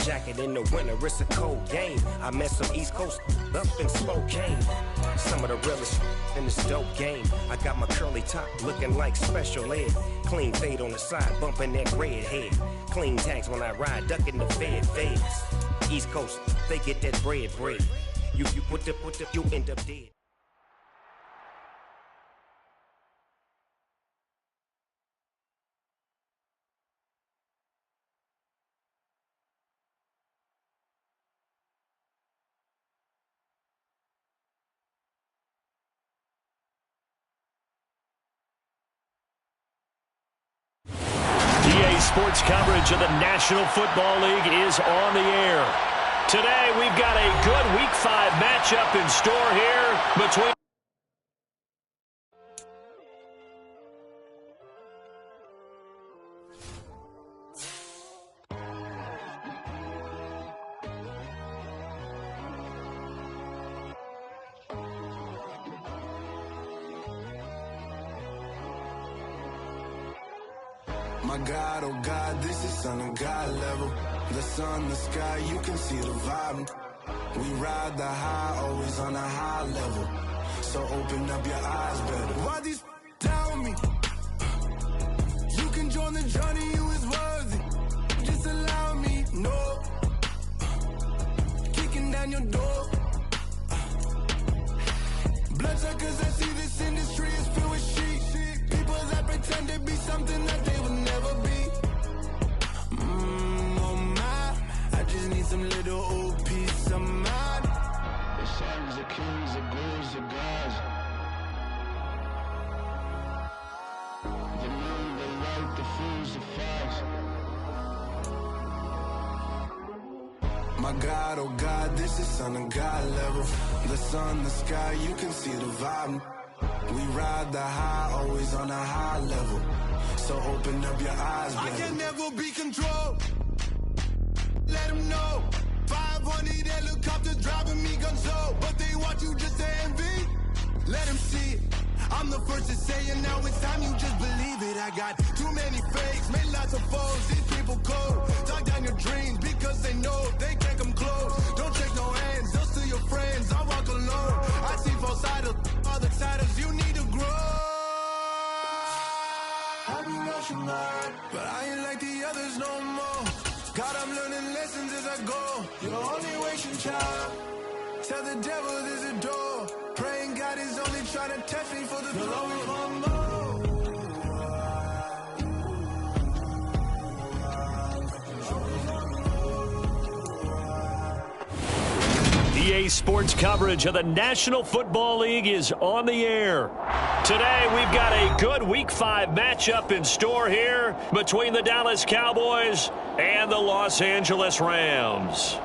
jacket in the winter, it's a cold game. I met some East Coast up in Spokane. Some of the realest in this dope game. I got my curly top looking like special ed. Clean fade on the side, bumping that red head. Clean tags when I ride, ducking the feds. East Coast, they get that bread. You put the, you end up dead. Sports coverage of the National Football League is on the air. Today, we've got a good Week 5 matchup in store here between... My God, oh God, this is Son of God level. The sun, the sky, you can see the vibe. We ride the high, always on a high level. So open up your eyes better. Why these down me? You can join the journey, you is worthy. Just allow me, no. Kicking down your door. Bloodshot cause I see this industry is filled with shit. People that pretend to be something that they will never be. Oh my, I just need some little old peace of mind. The sons of kings, the ghouls, the gods. The moon, the light, the fools, the facts. My God, oh God, this is Son of God level. The sun, the sky, you can see the vibe. We ride the high, always on a high level. So open up your eyes, baby. I can never be controlled. Let them know. 500 helicopters driving me gonzo. But they want you just to envy. Let them see it. I'm the first to say it, now it's time you just believe it. I got too many fakes, made lots of foes. These people cold. Talk down your dreams because they know they can't come close. Don't shake no hands, they'll steal your friends. I walk alone. I see false idols, other titles. You need to grow. I be rushing hard, but I ain't like the others no more. God, I'm learning lessons as I go. You're only wasting child. Tell the devil there's a door. Praying God is only trying to test me for the glory. EA Sports coverage of the National Football League is on the air. Today, we've got a good Week 5 matchup in store here between the Dallas Cowboys and the Los Angeles Rams.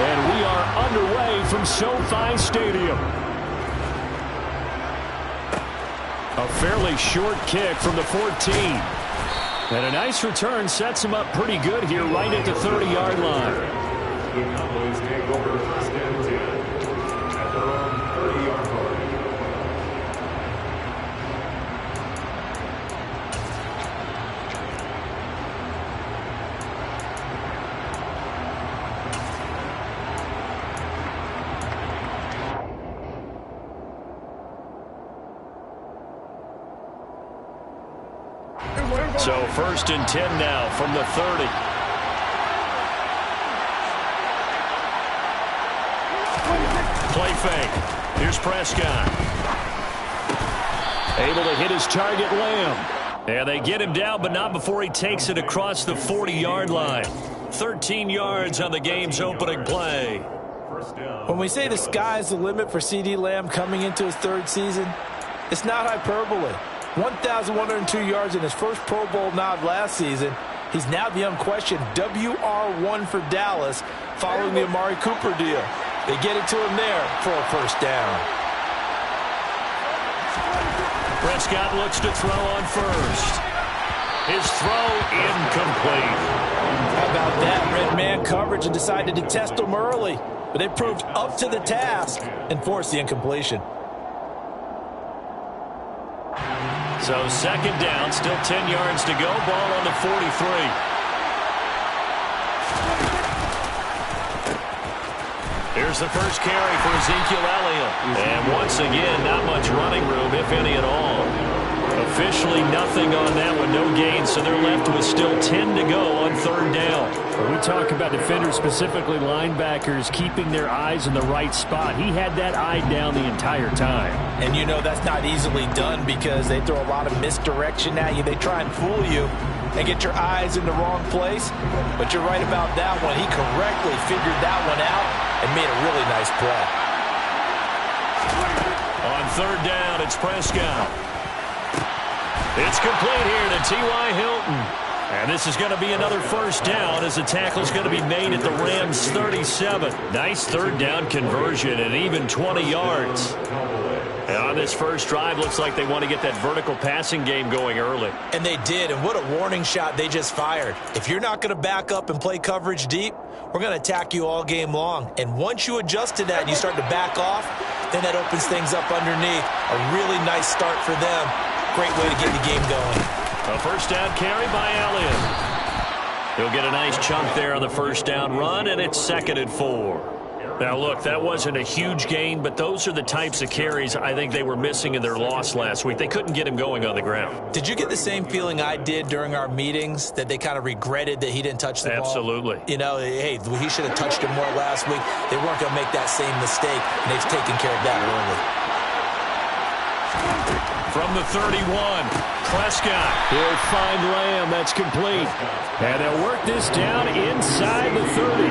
And we are underway from SoFi Stadium. A fairly short kick from the 14. And a nice return sets him up pretty good here right at the 30-yard line. The Cowboys take over first and 10 at their own 30-yard line. So first and 10 now from the 30. Play fake. Here's Prescott. Able to hit his target, Lamb. And they get him down, but not before he takes it across the 40-yard line. 13 yards on the game's opening play. When we say the sky's the limit for CeeDee Lamb coming into his third season, it's not hyperbole. 1,102 yards in his first Pro Bowl nod last season. He's now the unquestioned WR1 for Dallas following the Amari Cooper deal. They get it to him there for a first down. Prescott looks to throw on first. His throw incomplete. How about that? Red man coverage and decided to test him early. But they proved up to the task and forced the incompletion. So second down, still 10 yards to go. Ball on the 43. Here's the first carry for Ezekiel Elliott. And once again, not much running room, if any at all. Officially nothing on that one, no gain, so they're left with still 10 to go on third down. When we talk about defenders, specifically linebackers, keeping their eyes in the right spot. He had that eye down the entire time. And you know that's not easily done because they throw a lot of misdirection at you. They try and fool you and get your eyes in the wrong place. But you're right about that one. He correctly figured that one out and made a really nice play. On third down, it's Prescott. It's complete here to T.Y. Hilton. And this is going to be another first down as the tackle is going to be made at the Rams' 37. Nice third down conversion and even 20 yards. And on this first drive, looks like they want to get that vertical passing game going early. And they did, and what a warning shot they just fired. If you're not going to back up and play coverage deep, we're going to attack you all game long. And once you adjust to that and you start to back off, then that opens things up underneath. A really nice start for them. Great way to get the game going. A first down carry by Elliott. He'll get a nice chunk there on the first down run, and it's 2nd and 4. Now, look, that wasn't a huge gain, but those are the types of carries I think they were missing in their loss last week. They couldn't get him going on the ground. Did you get the same feeling I did during our meetings, that they kind of regretted that he didn't touch the ball? Absolutely. You know, hey, he should have touched him more last week. They weren't going to make that same mistake, and they've taken care of that early. From the 31, Prescott. He'll find Lamb. That's complete. And they'll work this down inside the 30.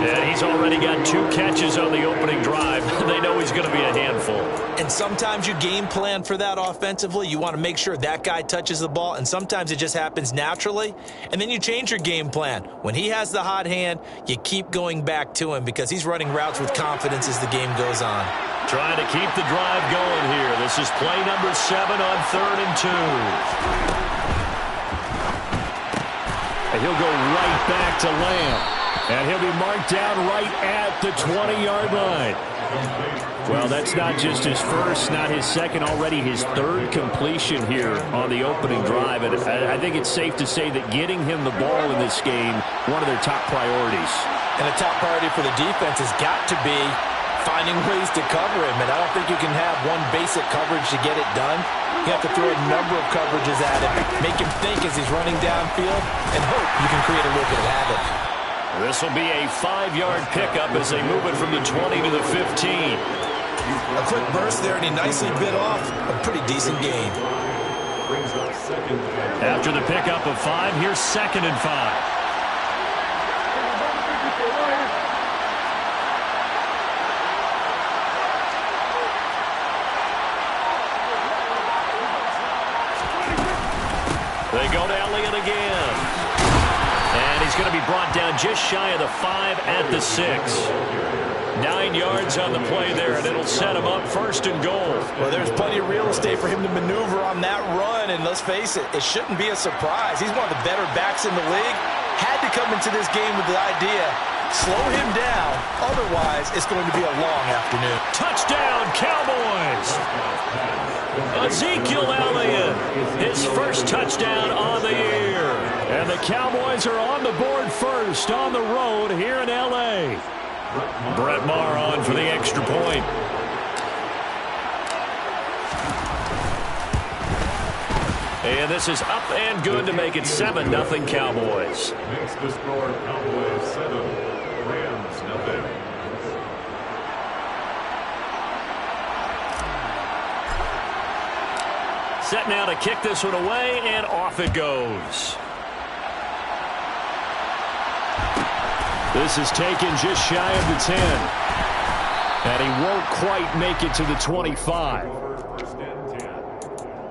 And he's already got 2 catches on the opening drive. They know he's going to be a handful. And sometimes you game plan for that offensively. You want to make sure that guy touches the ball, and sometimes it just happens naturally. And then you change your game plan. When he has the hot hand, you keep going back to him because he's running routes with confidence as the game goes on. Trying to keep the drive going here. This is play number 7 on 3rd and 2. And he'll go right back to Lamb. And he'll be marked down right at the 20-yard line. Well, that's not just his first, not his second, already his 3rd completion here on the opening drive. And I think it's safe to say that getting him the ball in this game, one of their top priorities. And a top priority for the defense has got to be finding ways to cover him. And I don't think you can have one basic coverage to get it done. You have to throw a number of coverages at him, make him think as he's running downfield, and hope you can create a little bit of havoc. This will be a 5-yard pickup as they move it from the 20 to the 15. A quick burst there, and he nicely bit off a pretty decent gain. After the pickup of 5, here's 2nd and 5. They go to Elliott again. And he's going to be brought down just shy of the 5 at the 6. 9 yards on the play there, and it'll set him up 1st and goal. Well, there's plenty of real estate for him to maneuver on that run, and let's face it, it shouldn't be a surprise. He's one of the better backs in the league. Had to come into this game with the idea, slow him down, otherwise it's going to be a long afternoon. Touchdown, Cowboys! Ezekiel Elliott, his first touchdown on the year. And the Cowboys are on the board first on the road here in L.A. Brett Maher on for the extra point. And this is up and good to make it 7-0 Cowboys. Makes the score Cowboys 7, Rams 0. Set now to kick this one away, and off it goes. This is taken just shy of the 10. And he won't quite make it to the 25. First and 10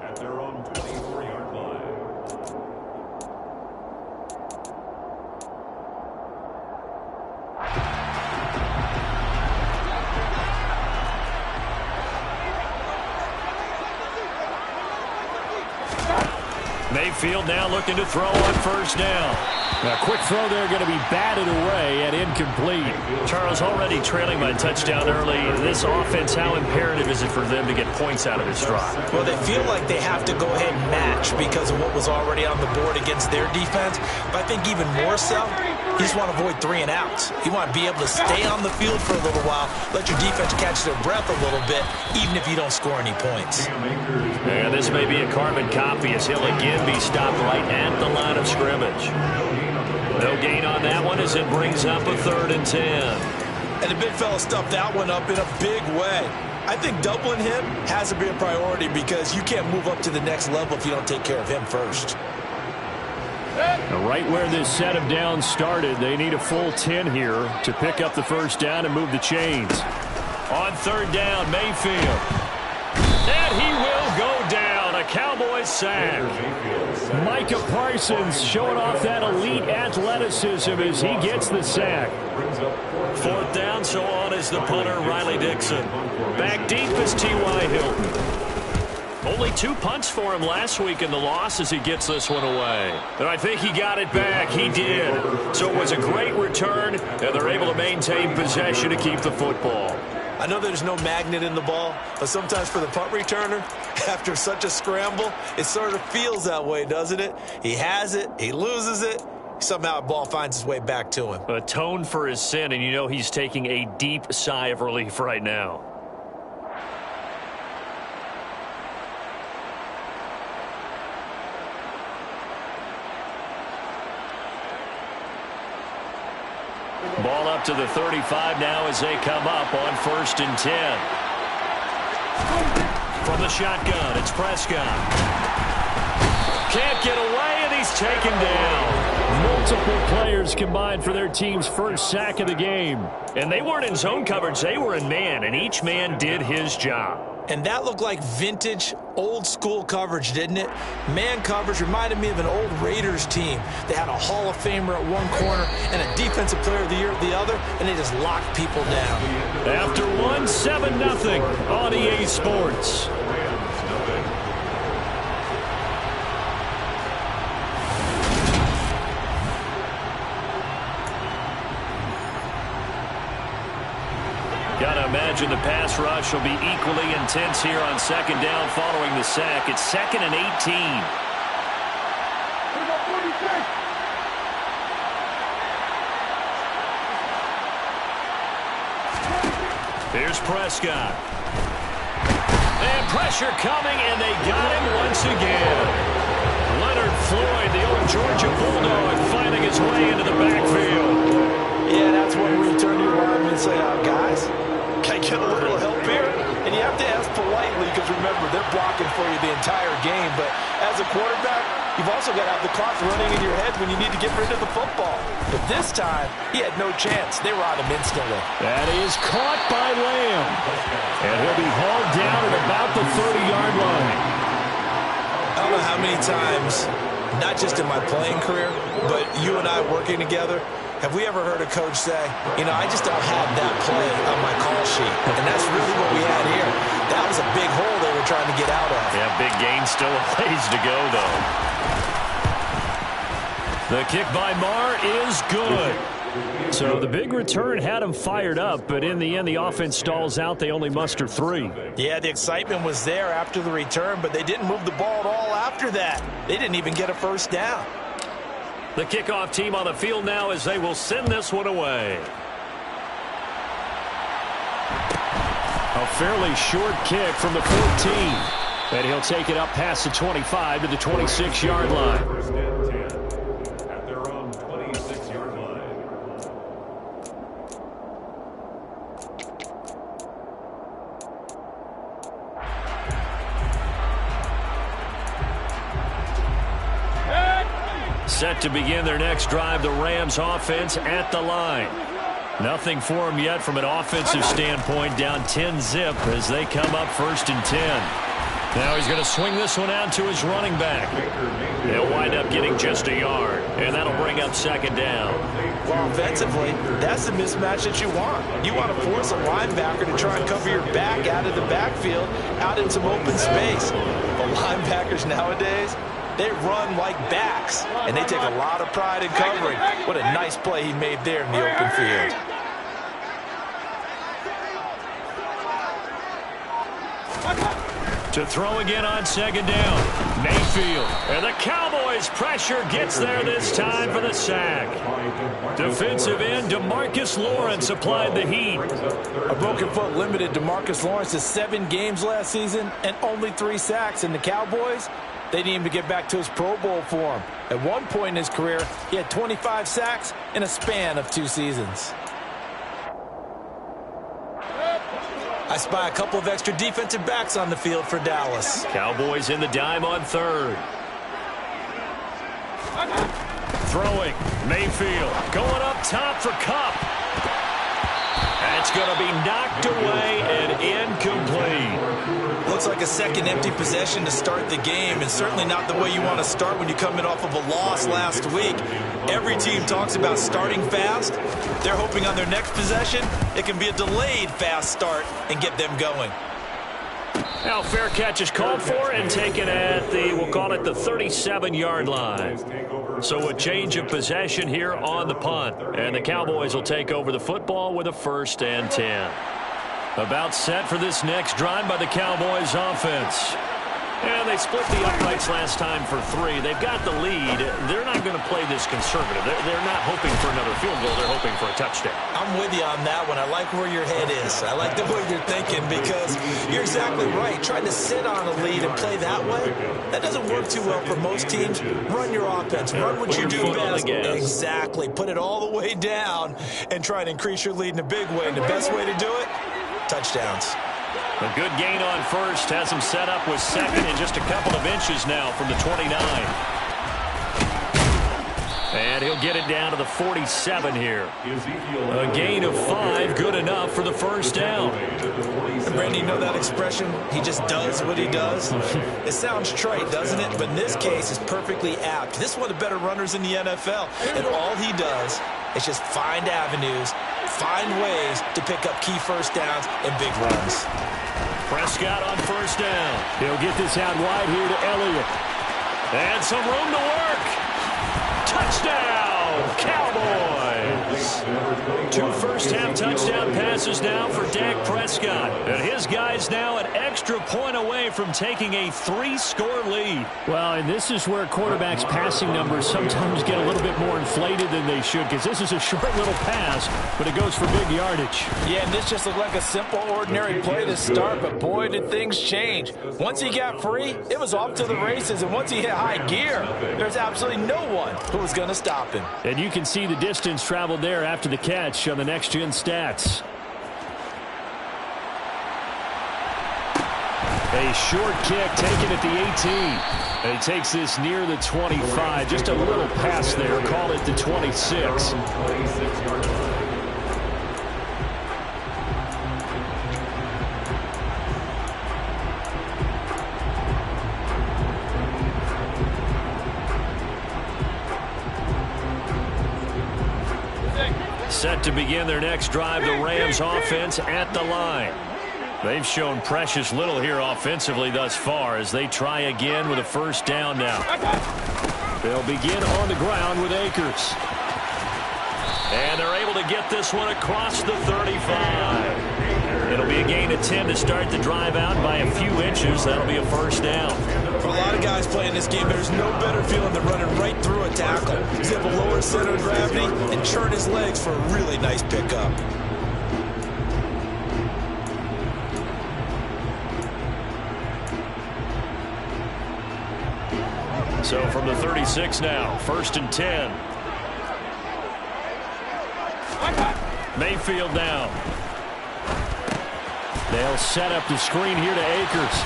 at their own 24-yard line. Mayfield now looking to throw on first down. A quick throw there going to be batted away and incomplete. Charles, already trailing by touchdown early. This offense, how imperative is it for them to get points out of this drive? Well, they feel like they have to go ahead and match because of what was already on the board against their defense. But I think even more so, you just want to avoid 3 and outs. You want to be able to stay on the field for a little while, let your defense catch their breath a little bit, even if you don't score any points. And this may be a carbon copy as he'll again be stopped right at the line of scrimmage. No gain on that one as it brings up a 3rd and 10. And the big fella stuffed that one up in a big way. I think doubling him has to be a priority because you can't move up to the next level if you don't take care of him first. Now, right where this set of downs started, they need a full 10 here to pick up the first down and move the chains. On 3rd down, Mayfield. And he will go down. A Cowboys sack. Micah Parsons showing off that elite athleticism as he gets the sack. 4th down, so on is the punter, Riley Dixon. Back deep is T.Y. Hilton. Only 2 punts for him last week in the loss as he gets this one away. And I think he got it back. He did. So it was a great return, and they're able to maintain possession to keep the football. I know there's no magnet in the ball, but sometimes for the punt returner, after such a scramble, it sort of feels that way, doesn't it? He has it, he loses it, somehow the ball finds its way back to him. Atone for his sin, and you know he's taking a deep sigh of relief right now. Ball up to the 35 now as they come up on 1st and 10. From the shotgun, it's Prescott. Can't get away, and he's taken down. Multiple players combined for their team's first sack of the game. And they weren't in zone coverage, they were in man, and each man did his job. And that looked like vintage, old-school coverage, didn't it? Man coverage reminded me of an old Raiders team. They had a Hall of Famer at one corner and a Defensive Player of the Year at the other, and they just locked people down. After 7-0 on EA Sports. Gotta imagine the pass rush will be equally intense here on 2nd down following the sack. It's 2nd and 18. Here's Prescott. And pressure coming, and they got him once again. Leonard Floyd, the old Georgia Bulldog, finding his way into the backfield. Yeah, that's when we turn to your arm and say, guys, can I get a little help here? And you have to ask politely because, remember, they're blocking for you the entire game. But as a quarterback, you've also got to have the clock running in your head when you need to get rid of the football. But this time, he had no chance. They were on him instantly. That is caught by Lamb. And he'll be hauled down at about the 30-yard line. I don't know how many times, not just in my playing career, but you and I working together, have we ever heard a coach say, you know, I just don't have that play on my call sheet. And that's really what we had here. That was a big hole they were trying to get out of. Yeah, big gain, still a ways to go, though. The kick by Marr is good. So the big return had him fired up, but in the end, the offense stalls out. They only muster 3. Yeah, the excitement was there after the return, but they didn't move the ball at all after that. They didn't even get a first down. The kickoff team on the field now as they will send this one away. A fairly short kick from the 14. And he'll take it up past the 25 to the 26-yard line. First and 10 at their own 26-yard line. Set to begin their next drive, the Rams offense at the line. Nothing for them yet from an offensive standpoint, down 10-0 as they come up 1st and 10. Now he's going to swing this one out to his running back. They'll wind up getting just a yard, and that'll bring up 2nd down. Well, offensively, that's the mismatch that you want. You want to force a linebacker to try and cover your back out of the backfield, out in some open space. But linebackers nowadays, They run like backs, and they take a lot of pride in covering. What a nice play he made there in the open field. To throw again on second down, Mayfield. And the Cowboys' pressure gets there this time for the sack. Defensive end DeMarcus Lawrence applied the heat. A broken foot limited DeMarcus Lawrence to 7 games last season and only 3 sacks. And the Cowboys, they need him to get back to his Pro Bowl form. At one point in his career, he had 25 sacks in a span of 2 seasons. I spy a couple of extra defensive backs on the field for Dallas. Cowboys in the dime on third. Throwing, Mayfield going up top for Kupp. That's going to be knocked away and incomplete. Looks like a second empty possession to start the game, and certainly not the way you want to start when you're coming off of a loss last week. Every team talks about starting fast. They're hoping on their next possession it can be a delayed fast start and get them going. Now fair catch is called for and taken at the, we'll call it the 37-yard line. So a change of possession here on the punt. And the Cowboys will take over the football with a 1st and 10. About set for this next drive by the Cowboys offense. And they split the uprights last time for 3. They've got the lead. They're not going to play this conservative. They're not hoping for another field goal. They're hoping for a touchdown. I'm with you on that one. I like where your head is. I like the way you're thinking because you're exactly right. Trying to sit on a lead and play that way, that doesn't work too well for most teams. Run your offense. Run what you do best. Exactly. Put it all the way down and try to increase your lead in a big way. And the best way to do it, touchdowns. A good gain on first has him set up with second in just a couple of inches now from the 29. And he'll get it down to the 47 here. A gain of 5, good enough for the 1st down. And Brandon, you know that expression? He just does what he does. It sounds trite, doesn't it? But in this case, it's perfectly apt. This is one of the better runners in the NFL. And all he does is just find avenues, find ways to pick up key 1st downs and big runs. Prescott on 1st down. He'll get this out wide here to Elliott. And some room to work. Touchdown, Cowboys. 2 first-half touchdown passes now for Dak Prescott. And his guys now an extra point away from taking a 3-score lead. Well, and this is where quarterbacks' passing numbers sometimes get a little bit more inflated than they should because this is a short little pass, but it goes for big yardage. Yeah, and this just looked like a simple, ordinary play to start, but boy, did things change. Once he got free, it was off to the races, and once he hit high gear, there's absolutely no one who was going to stop him. And you can see the distance traveled there after the catch on the next-gen stats. A short kick taken at the 18. And he takes this near the 25. Just a little pass there. Call it the 26. Set to begin their next drive, the Rams offense at the line. They've shown precious little here offensively thus far as they try again with a 1st down now. They'll begin on the ground with Akers. And they're able to get this one across the 35. It'll be a gain of 10 to start the drive out by a few inches. That'll be a 1st down. For a lot of guys playing this game, there's no better feeling than running right through a tackle. He's able to lower his center of gravity and churn his legs for a really nice pickup. So from the 36 now, 1st and 10. Mayfield now. They'll set up the screen here to Akers.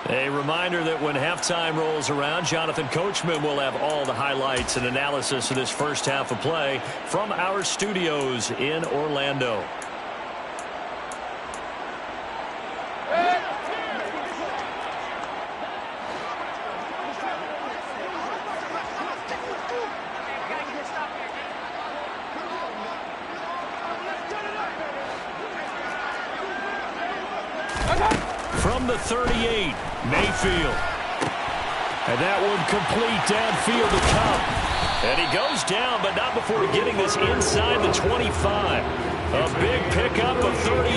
A reminder that when halftime rolls around, Jonathan Coachman will have all the highlights and analysis of this 1st half of play from our studios in Orlando. From the 38, Mayfield. And that one complete downfield to Cup. And he goes down, but not before getting this inside the 25. A big pickup of 38.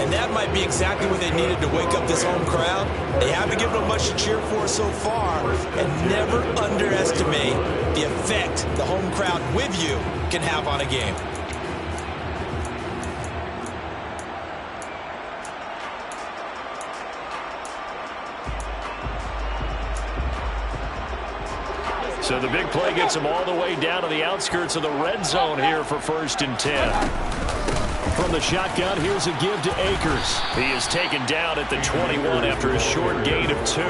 And that might be exactly what they needed to wake up this home crowd. They haven't given them much to cheer for so far. And never underestimate the effect the home crowd with you can have on a game. So the big play gets him all the way down to the outskirts of the red zone here for 1st and 10. From the shotgun, here's a give to Akers. He is taken down at the 21 after a short gain of 2.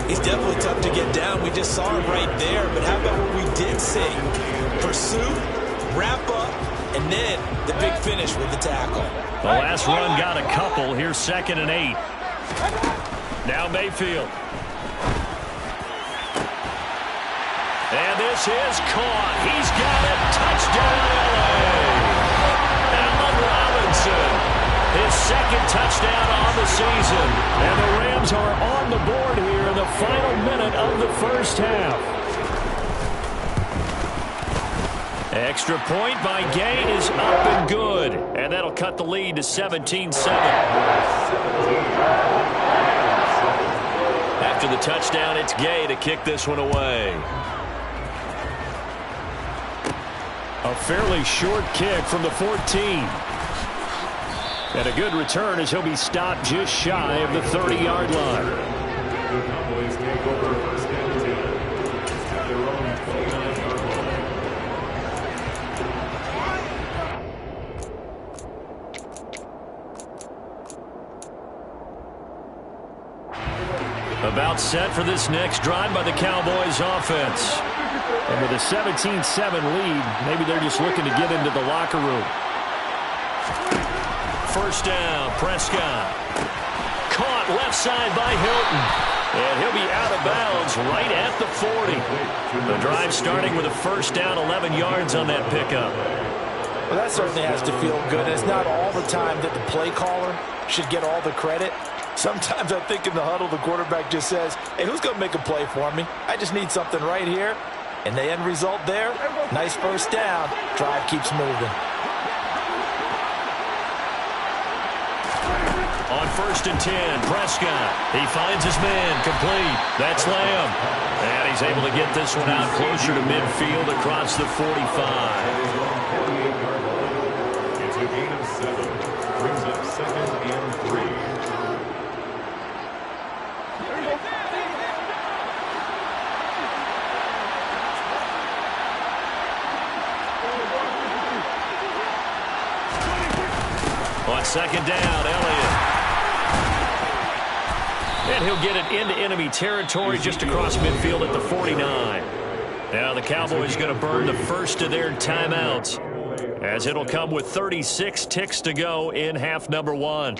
He's definitely tough to get down. We just saw him right there. But how about what we did see? Pursuit, wrap up, and then the big finish with the tackle. The last run got a couple. Here's 2nd and 8. Now Mayfield. And this is caught. He's got it. Touchdown, LA. Allen Robinson. His 2nd touchdown on the season. And the Rams are on the board here in the final minute of the 1st half. Extra point by Gay is up and good. And that'll cut the lead to 17-7. After the touchdown, it's Gay to kick this one away. A fairly short kick from the 14. And a good return as he'll be stopped just shy of the 30-yard line. The Cowboys take over 1st and 10 at their own 29-yard line. About set for this next drive by the Cowboys offense. And with a 17-7 lead, maybe they're just looking to get into the locker room. 1st down, Prescott. Caught left side by Hilton. And he'll be out of bounds right at the 40. The drive starting with a 1st down, 11 yards on that pickup. Well, that certainly has to feel good. It's not all the time that the play caller should get all the credit. Sometimes I think in the huddle, the quarterback just says, hey, who's going to make a play for me? I just need something right here. And the end result there, nice 1st down. Drive keeps moving. On 1st and 10, Prescott. He finds his man, complete. That's Lamb. And he's able to get this one out closer to midfield across the 45. It's a gain of 7. Brings up 2nd and 3. On 2nd down, Elliott. And he'll get it into enemy territory just across midfield at the 49. Now the Cowboys going to burn the first of their timeouts, as it'll come with 36 ticks to go in half number 1.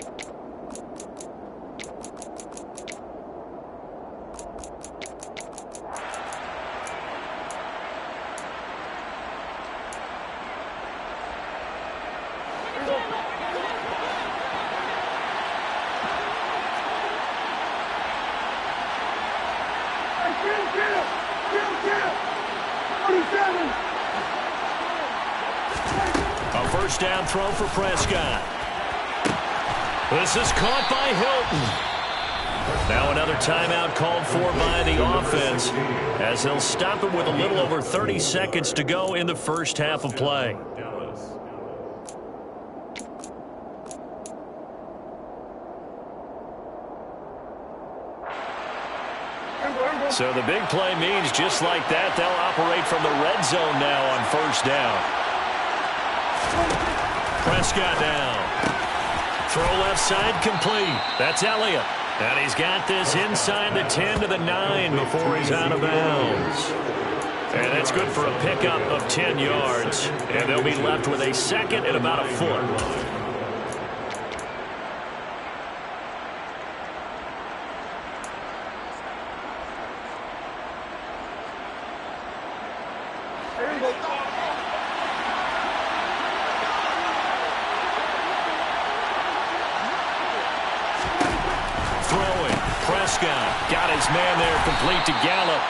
A 1st down throw for Prescott. This is caught by Hilton. Now another timeout called for by the offense, as they'll stop it with a little over 30 seconds to go in the 1st half of play. So the big play means just like that, they'll operate from the red zone now on 1st down. Prescott now. Throw left side complete. That's Elliott. And he's got this inside the 10 to the 9 before he's out of bounds. And that's good for a pickup of 10 yards. And they'll be left with a 2nd and about a foot. throwing. Prescott got his man there, complete to Gallup.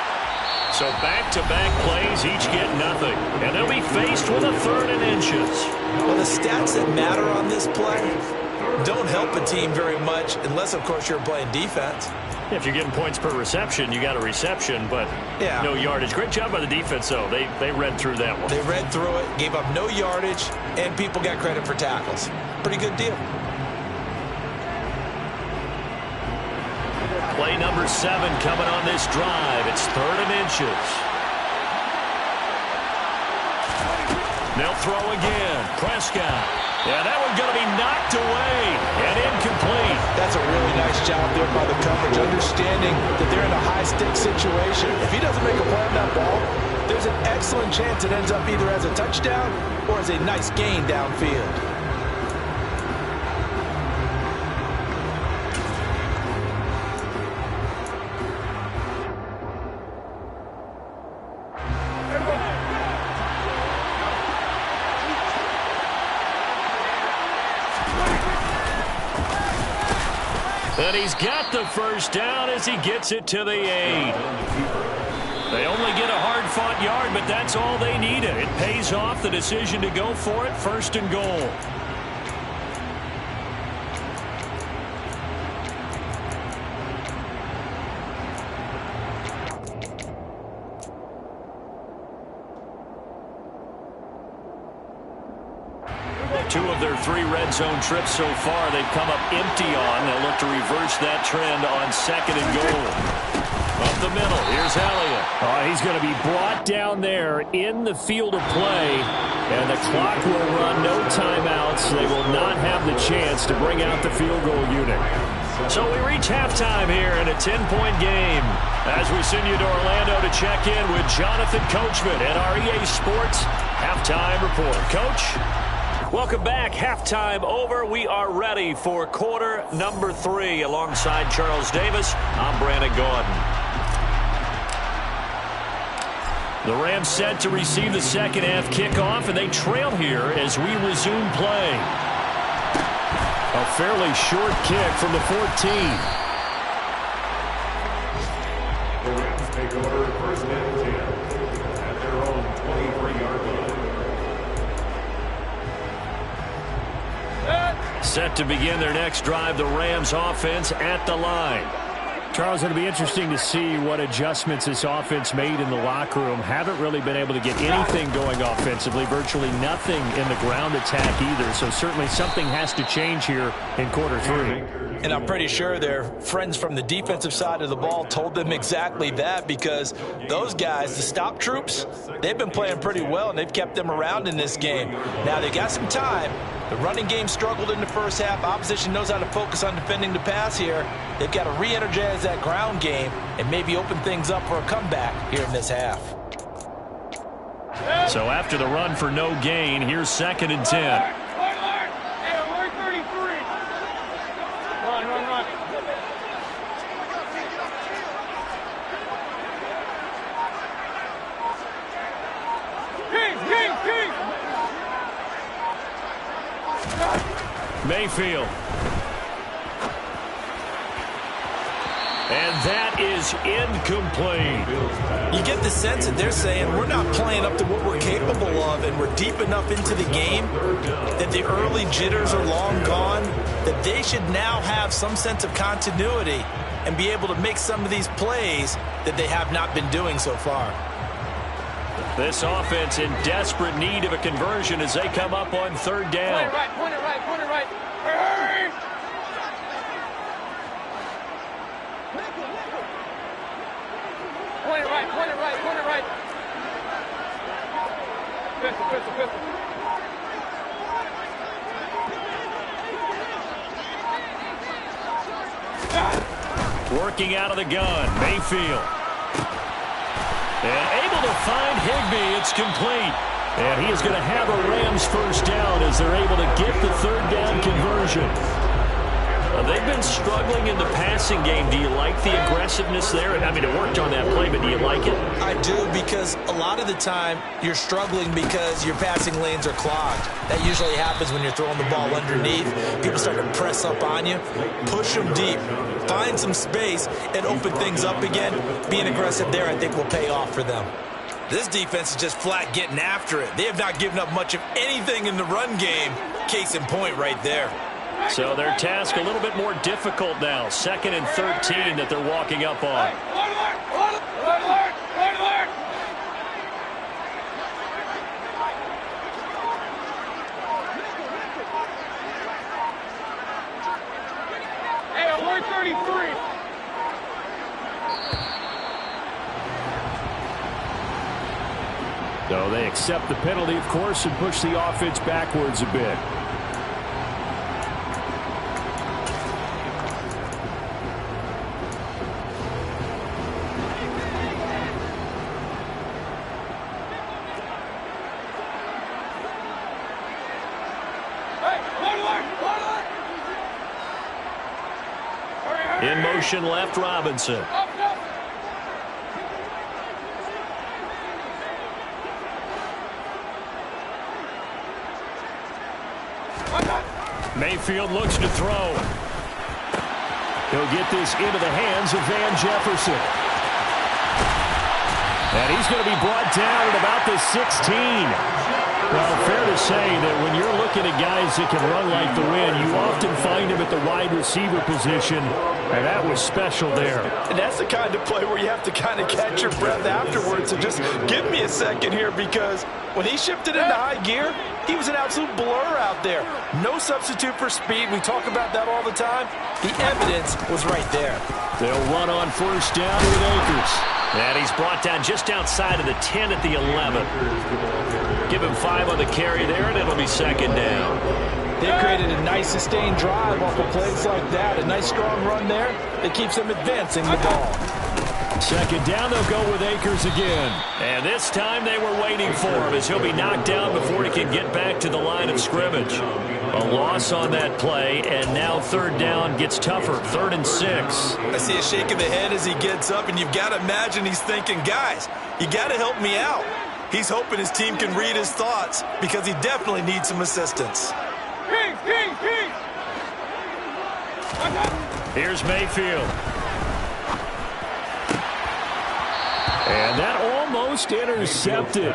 So back-to-back plays, each get nothing. And they'll be faced with a 3rd and inches. Well, the stats that matter on this play don't help a team very much unless, of course, you're playing defense. If you're getting points per reception, you got a reception, but no yardage. Great job by the defense, though. They read through that one. They read through it, gave up no yardage, and people got credit for tackles. Pretty good deal. Play number 7 coming on this drive. It's 3rd and inches. They'll throw again. Prescott. Yeah, that one's going to be knocked away and incomplete. That's a really nice job there by the coverage, understanding that they're in a high-stakes situation. If he doesn't make a play on that ball, there's an excellent chance it ends up either as a touchdown or as a nice gain downfield. And he's got the first down as he gets it to the 8. They only get a hard-fought yard, but that's all they needed. It pays off the decision to go for it, 1st and goal. Two of their 3 red zone trips so far, they've come up empty on. They'll look to reverse that trend on 2nd and goal. Up the middle, here's Elliott. He's going to be brought down there in the field of play, and the clock will run, no timeouts. They will not have the chance to bring out the field goal unit. So we reach halftime here in a 10-point game as we send you to Orlando to check in with Jonathan Coachman at our EA Sports Halftime Report. Coach? Welcome back. Halftime over. We are ready for quarter number 3. Alongside Charles Davis, I'm Brandon Gaudin. The Rams set to receive the second half kickoff, and they trail here as we resume play. A fairly short kick from the 14. The Rams take over 1st and 10 at their own 23-yard line. Set to begin their next drive, the Rams offense at the line. Charles, it'll be interesting to see what adjustments this offense made in the locker room. Haven't really been able to get anything going offensively, virtually nothing in the ground attack either. So certainly something has to change here in quarter 3. And I'm pretty sure their friends from the defensive side of the ball told them exactly that, because those guys, the stop troops, they've been playing pretty well, and they've kept them around in this game. Now, they got some time. The running game struggled in the first half. Opposition knows how to focus on defending the pass here. They've got to re-energize that ground game and maybe open things up for a comeback here in this half. So after the run for no gain, here's 2nd and 10. Mayfield. And that is incomplete. You get the sense that they're saying we're not playing up to what we're capable of, and we're deep enough into the game that the early jitters are long gone, that they should now have some sense of continuity and be able to make some of these plays that they have not been doing so far. This offense in desperate need of a conversion as they come up on 3rd down. Point it right. Hurry! Point it right. Pistol. Working out of the gun, Mayfield. And able to find Higbee. It's complete. And he is going to have a Rams first down as they're able to get the 3rd down conversion. they've been struggling in the passing game. Do you like the aggressiveness there? I mean, it worked on that play, but do you like it? I do, because a lot of the time you're struggling because your passing lanes are clogged. That usually happens when you're throwing the ball underneath. People start to press up on you. Push them deep. Find some space and open things up again. Being aggressive there, I think, will pay off for them. This defense is just flat getting after it. They have not given up much of anything in the run game. Case in point right there. So their task a little bit more difficult now. 2nd and 13 that they're walking up on. Hey, alert 33. So they accept the penalty, of course, and push the offense backwards a bit. In motion left, Robinson. Mayfield looks to throw. He'll get this into the hands of Van Jefferson. And he's going to be brought down at about the 16. Well, fair to say that when you're looking at guys that can run like the wind, you often find them at the wide receiver position, and that was special there. And that's the kind of play where you have to kind of catch your breath afterwards. So just give me a second here, because when he shifted into high gear, he was an absolute blur out there. No substitute for speed. We talk about that all the time. The evidence was right there. They'll run on first down with Akers. And he's brought down just outside of the 10 at the 11. Give him 5 on the carry there, and it'll be 2nd down. They've created a nice sustained drive off of plays like that. A nice strong run there that keeps them advancing the ball. 2nd down, they'll go with Akers again. And this time they were waiting for him, as he'll be knocked down before he can get back to the line of scrimmage. A loss on that play, and now 3rd down gets tougher. 3rd and 6. I see a shake of the head as he gets up, and you've got to imagine he's thinking, guys, you got to help me out. He's hoping his team can read his thoughts, because he definitely needs some assistance. King. Here's Mayfield. And that almost intercepted.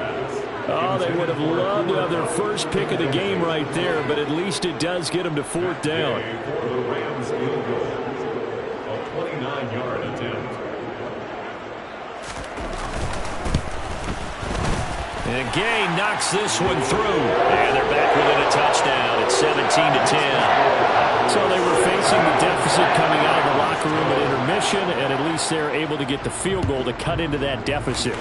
Oh, they would have loved to have their first pick of the game right there, but at least it does get them to 4th down. For the Rams field goal, a 29-yard attempt. And Gay knocks this one through. And they're back within a touchdown. It's 17-10. So they were facing the deficit coming out of the locker room at intermission, and at least they're able to get the field goal to cut into that deficit.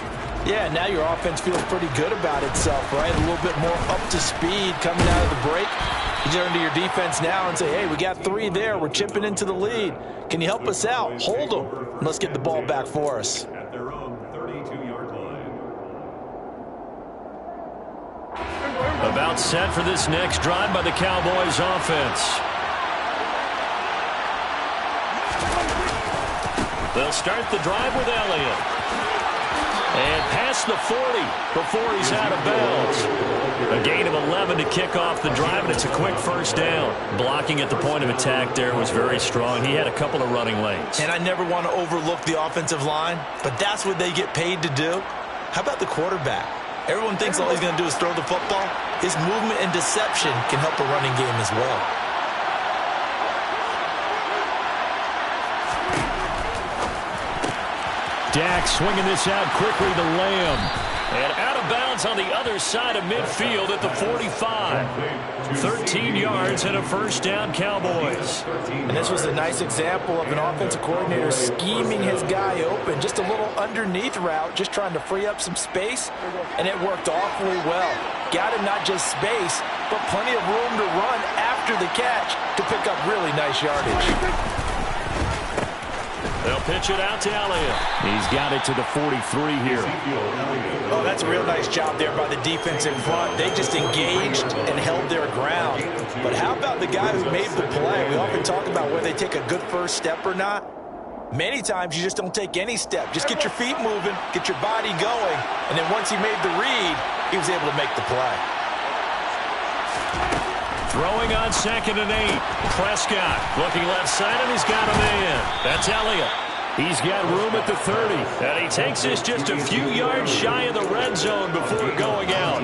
Yeah, now your offense feels pretty good about itself, right? A little bit more up to speed coming out of the break. You turn to your defense now and say, hey, we got 3 there. We're chipping into the lead. Can you help us out? Hold them. And let's get the ball back for us. At their own 32-yard line. About set for this next drive by the Cowboys offense. They'll start the drive with Elliott. And past the 40 before he's out of bounds. A gain of 11 to kick off the drive, and it's a quick 1st down. Blocking at the point of attack there was very strong. He had a couple of running lanes. And I never want to overlook the offensive line, but that's what they get paid to do. How about the quarterback? Everyone thinks all he's going to do is throw the football. His movement and deception can help a running game as well. Dak swinging this out quickly to Lamb. And out of bounds on the other side of midfield at the 45. 13 yards and a 1st down, Cowboys. And this was a nice example of an offensive coordinator scheming his guy open. Just a little underneath route, just trying to free up some space, and it worked awfully well. Got him not just space, but plenty of room to run after the catch to pick up really nice yardage. They'll pitch it out to Elliott. He's got it to the 43 here. Oh, that's a real nice job there by the defense in front. They just engaged and held their ground. But how about the guy who made the play? We often talk about whether they take a good first step or not. Many times you just don't take any step. Just get your feet moving, get your body going, and then once he made the read, he was able to make the play. Throwing on 2nd and 8. Prescott looking left side, and he's got a man. That's Elliott. He's got room at the 30, and he takes this just a few yards shy of the red zone before going out.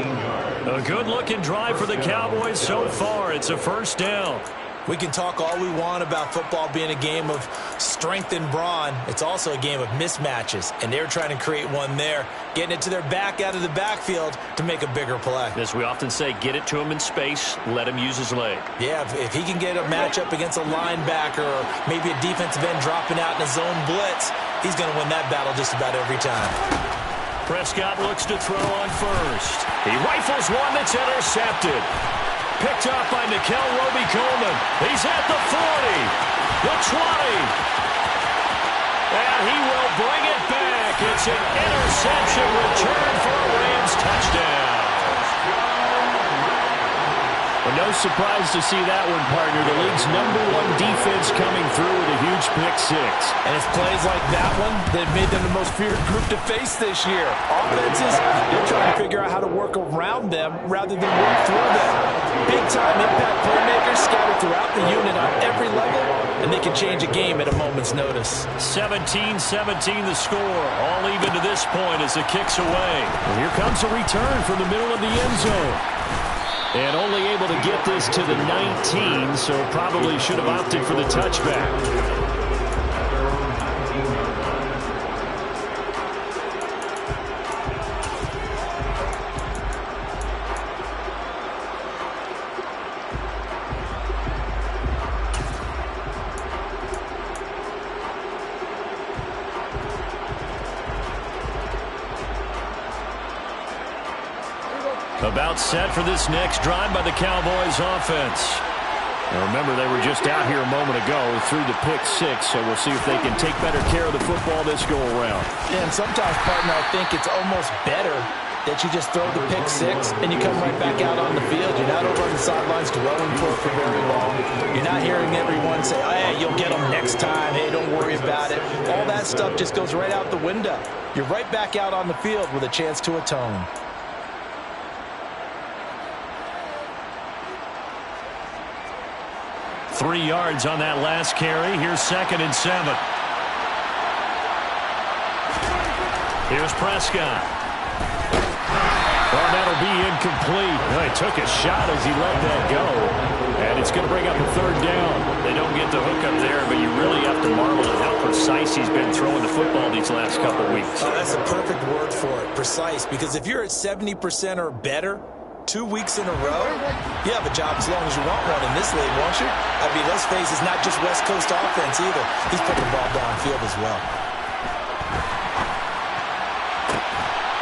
A good-looking drive for the Cowboys so far. It's a first down. We can talk all we want about football being a game of strength and brawn. It's also a game of mismatches, and they're trying to create one there, getting it to their back out of the backfield to make a bigger play. As we often say, get it to him in space, let him use his leg. Yeah, if he can get a matchup against a linebacker or maybe a defensive end dropping out in a zone blitz, he's going to win that battle just about every time. Prescott looks to throw on first. He rifles one that's intercepted. Picked off by Nickel Roby-Coleman. He's at the 40, the 20. And he will bring it back. It's an interception return for a Rams touchdown. Well, no surprise to see that one, partner. The league's #1 defense coming through with a huge pick six. And it's plays like that one that made them the most feared group to face this year. Offenses, they're trying to figure out how to work around them rather than work through them. Big-time impact playmakers scattered throughout the unit on every level, and they can change a game at a moment's notice. 17-17 the score. All even to this point as it kicks away. And here comes a return from the middle of the end zone. And only able to get this to the 19, so probably should have opted for the touchback. About set for this next drive by the Cowboys offense. Now remember, they were just out here a moment ago through the pick six, so we'll see if they can take better care of the football this go-around. Yeah, and sometimes, partner, I think it's almost better that you just throw the pick six and you come right back out on the field. You're not over on the sidelines dwelling for very long. You're not hearing everyone say, oh, hey, you'll get them next time. Hey, don't worry about it. All that stuff just goes right out the window. You're right back out on the field with a chance to atone. Three yards on that last carry. Here's 2nd and 7. Here's Prescott. Well, that'll be incomplete. Well, he took a shot as he let that go. And it's going to bring up a 3rd down. They don't get the hook up there, but you really have to marvel at how precise he's been throwing the football these last couple of weeks. Oh, that's a perfect word for it, precise. Because if you're at 70% or better 2 weeks in a row, you have a job as long as you want one in this league, won't you? I mean, let's face it, it's not just West Coast offense either. He's putting the ball downfield as well.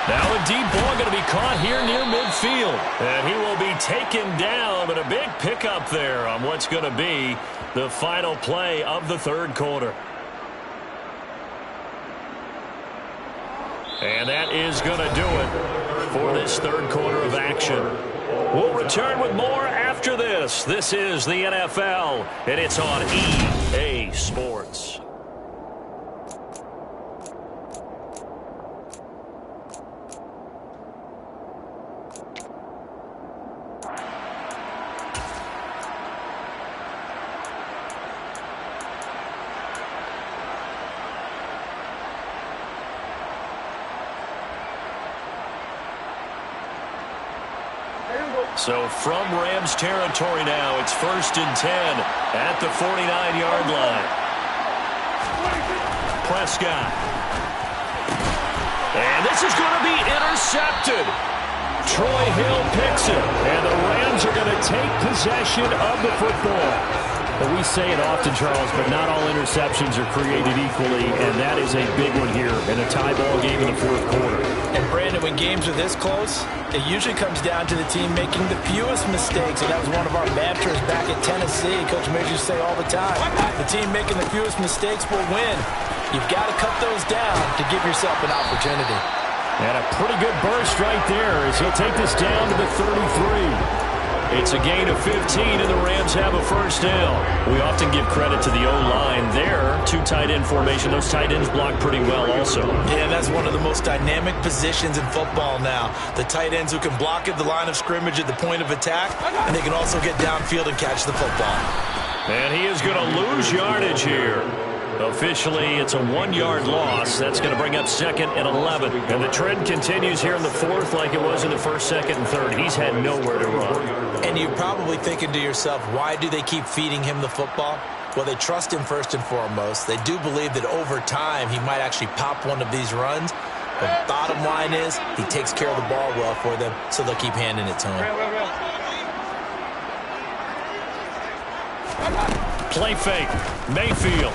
Now a deep ball going to be caught here near midfield. And he will be taken down, but a big pickup there on what's going to be the final play of the 3rd quarter. And that is going to do it for this 3rd quarter of action. We'll return with more after this. This is the NFL, and it's on EA Sports. So from Rams territory now, it's 1st and 10 at the 49-yard line. Prescott. And this is going to be intercepted. Troy Hill picks it, and the Rams are going to take possession of the football. Well, we say it often, Charles, but not all interceptions are created equally, and that is a big one here in a tie ball game in the 4th quarter. And, Brandon, when games are this close, it usually comes down to the team making the fewest mistakes, and that was one of our mantras back at Tennessee. Coach Major say all the time, the team making the fewest mistakes will win. You've got to cut those down to give yourself an opportunity. And a pretty good burst right there as he'll take this down to the 33. It's a gain of 15, and the Rams have a first down. We often give credit to the O-line there. Two tight end formation. Those tight ends block pretty well also. Yeah, that's one of the most dynamic positions in football now. The tight ends who can block at the line of scrimmage at the point of attack, and they can also get downfield and catch the football. And he is going to lose yardage here. Officially, it's a 1-yard loss. That's going to bring up 2nd and 11. And the trend continues here in the 4th like it was in the 1st, 2nd, and 3rd. He's had nowhere to run. And you're probably thinking to yourself, why do they keep feeding him the football? Well, they trust him first and foremost. They do believe that over time he might actually pop one of these runs. But bottom line is he takes care of the ball well for them, so they'll keep handing it to him. Play fake. Mayfield.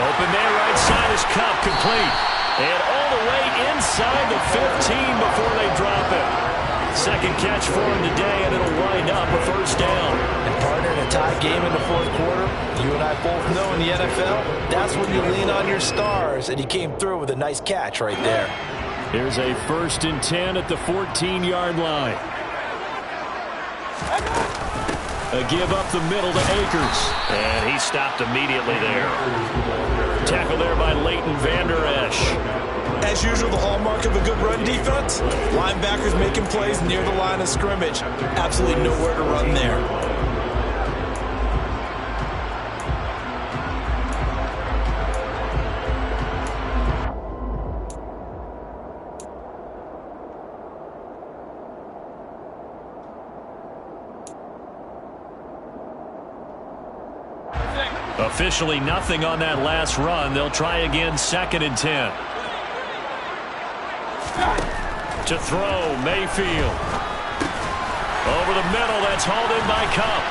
Open man right side is Cup, complete. And all the way inside the 15 before they drop it. Second catch for him today, and it'll wind up a first down. And partner, in a tie game in the 4th quarter, you and I both know in the NFL, that's when you lean on your stars, and he came through with a nice catch right there. Here's a 1st and 10 at the 14-yard line. A give up the middle to Akers. And he stopped immediately there. Tackle there by Leighton Vander Esch. As usual, the hallmark of a good run defense, linebackers making plays near the line of scrimmage. Absolutely nowhere to run there. Officially nothing on that last run. They'll try again, 2nd and 10. To throw, Mayfield. Over the middle, that's hauled in by Cup.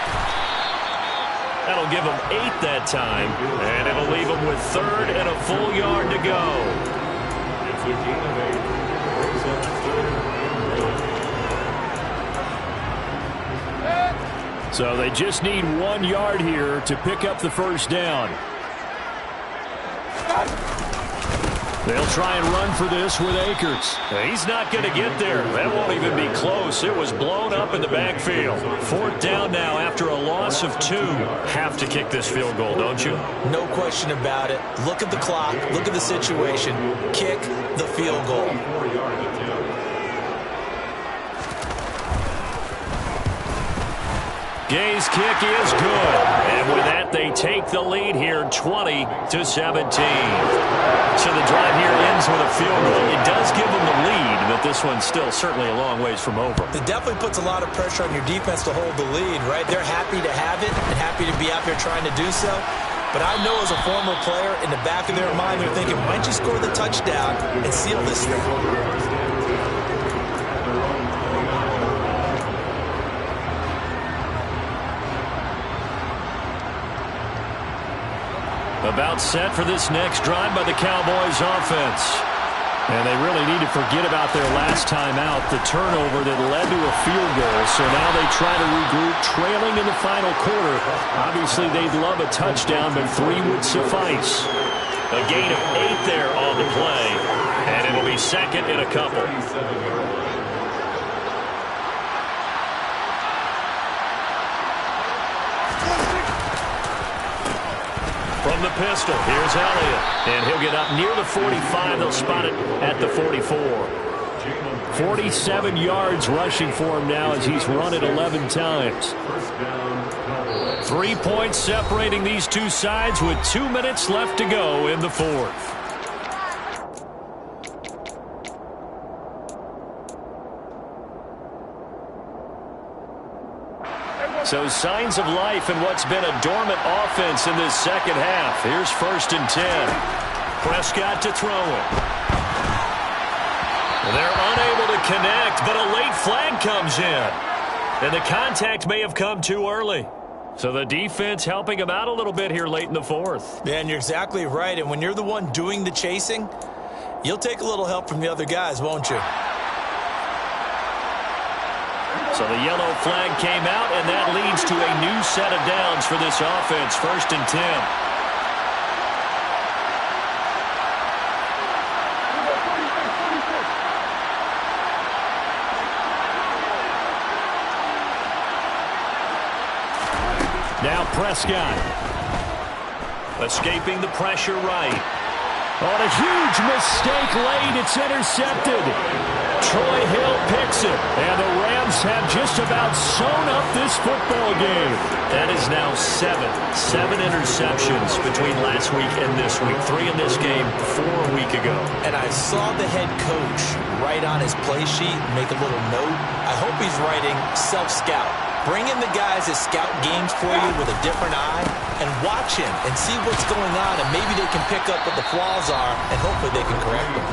That'll give him 8 that time, and it'll leave him with 3rd and a full yard to go. It's a gain of 8. So they just need 1 yard here to pick up the first down. They'll try and run for this with Akers. He's not going to get there. That won't even be close. It was blown up in the backfield. 4th down now after a loss of 2. Have to kick this field goal, don't you? No question about it. Look at the clock. Look at the situation. Kick the field goal. Gay's kick is good. And with that, they take the lead here, 20-17. So the drive here ends with a field goal. It does give them the lead, but this one's still certainly a long ways from over. It definitely puts a lot of pressure on your defense to hold the lead, right? They're happy to have it and happy to be out there trying to do so. But I know as a former player, in the back of their mind, they're thinking, why don't you score the touchdown and seal this thing? About set for this next drive by the Cowboys offense. And they really need to forget about their last time out, the turnover that led to a field goal. So now they try to regroup, trailing in the final quarter. Obviously, they'd love a touchdown, but 3 would suffice. A gain of 8 there on the play, and it'll be 2nd and a couple. From the pistol, here's Elliott. And he'll get up near the 45. They'll spot it at the 44. 47 yards rushing for him now as he's run it 11 times. 3 points separating these two sides with 2 minutes left to go in the 4th. So signs of life in what's been a dormant offense in this second half. Here's 1st and 10. Prescott to throw it. They're unable to connect, but a late flag comes in. And the contact may have come too early. So the defense helping him out a little bit here late in the 4th. Yeah, and you're exactly right. And when you're the one doing the chasing, you'll take a little help from the other guys, won't you? So the yellow flag came out, and that leads to a new set of downs for this offense. 1st and 10. Now Prescott. Escaping the pressure right. On a huge mistake late, it's intercepted. Troy Hill picks it, and the Rams have just about sewn up this football game. That is now seven interceptions between last week and this week. 3 in this game, 4 a week ago. And I saw the head coach write on his play sheet, make a little note. I hope he's writing self-scout. Bring in the guys that scout games for you with a different eye and watch him and see what's going on, and maybe they can pick up what the flaws are, and hopefully they can correct them.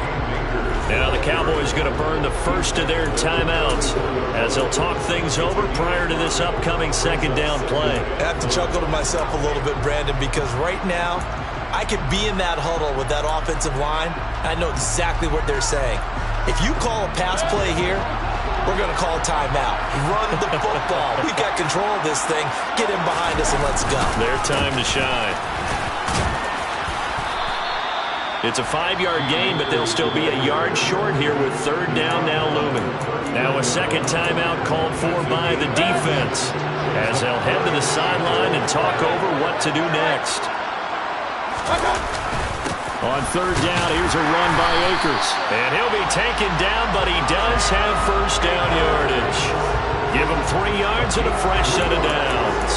Now the Cowboys going to burn the first of their timeouts as they'll talk things over prior to this upcoming second down play. I have to chuckle to myself a little bit, Brandon, because right now I could be in that huddle with that offensive line, and I know exactly what they're saying. If you call a pass play here, we're going to call a timeout. Run the football. We've got control of this thing. Get him behind us and let's go. Their time to shine. It's a 5-yard gain, but they'll still be a yard short here with third down now looming. Now a second timeout called for by the defense as they'll head to the sideline and talk over what to do next. On third down, here's a run by Akers. And he'll be taken down, but he does have first down yardage. Give him 3 yards and a fresh set of downs.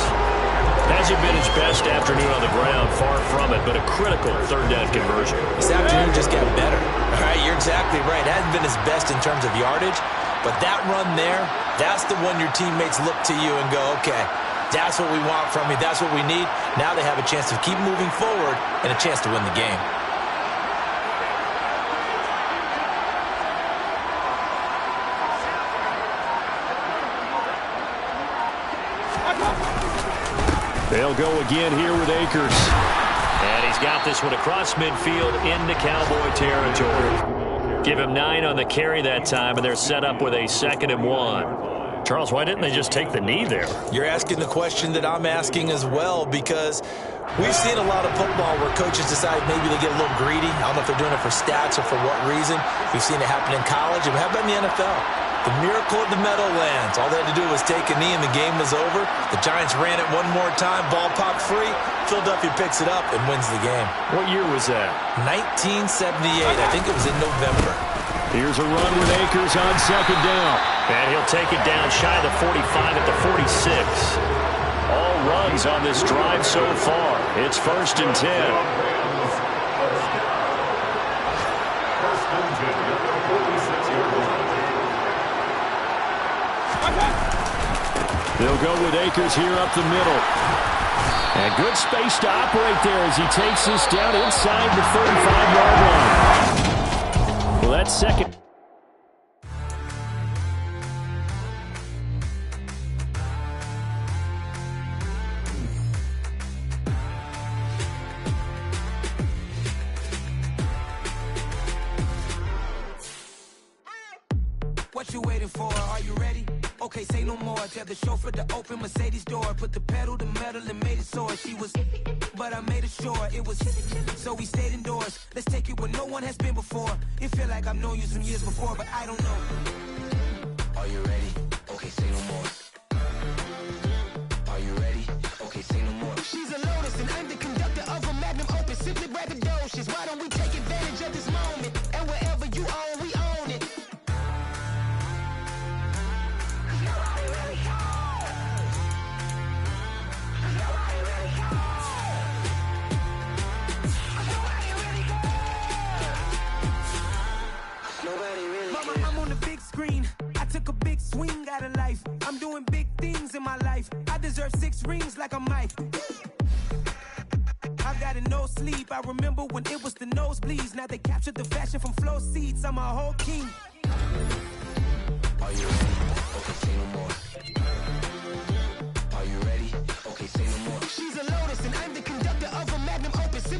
Hasn't been his best afternoon on the ground, far from it, but a critical third down conversion. This afternoon just got better. All right, you're exactly right. It hasn't been his best in terms of yardage, but that run there, that's the one your teammates look to you and go, okay, that's what we want from you. That's what we need. Now they have a chance to keep moving forward and a chance to win the game. They'll go again here with Akers. And he's got this one across midfield into Cowboy territory. Give him 9 on the carry that time, and they're set up with a 2nd and 1. Charles, why didn't they just take the knee there? You're asking the question that I'm asking as well, because we've seen a lot of football where coaches decide maybe they get a little greedy. I don't know if they're doing it for stats or for what reason. We've seen it happen in college. And how about in the NFL? The miracle of the Meadowlands. All they had to do was take a knee and the game was over. The Giants ran it one more time. Ball popped free. Philadelphia picks it up and wins the game. What year was that? 1978. I think it was in November. Here's a run with Akers on second down. And he'll take it down shy of the 45 at the 46. All runs on this drive so far. It's 1st and 10. They'll go with Akers here up the middle. And good space to operate there as he takes this down inside the 35-yard line. Well, that's second. What you waiting for? Are you ready? Okay, say no more. Tell the chauffeur to open Mercedes door. Put the pedal to metal and made it soar. She was, but I made it sure it was. So we stayed indoors. Let's take it where no one has been before. It feel like I've known you some years before, but I don't know. Are you ready? Okay, say no more. Are you ready? Okay, say no more. She's a Lotus and I'm the conductor of a magnum opus. Simply braggadocious. Why don't we take advantage of this moment? And wherever you own, we own it. I took a big swing out of life. I'm doing big things in my life. I deserve 6 rings like I'm Mike. I've got a no sleep. I remember when it was the nosebleeds. Now they captured the fashion from flow seats. I'm a whole king. Are you ready? Okay, say no more.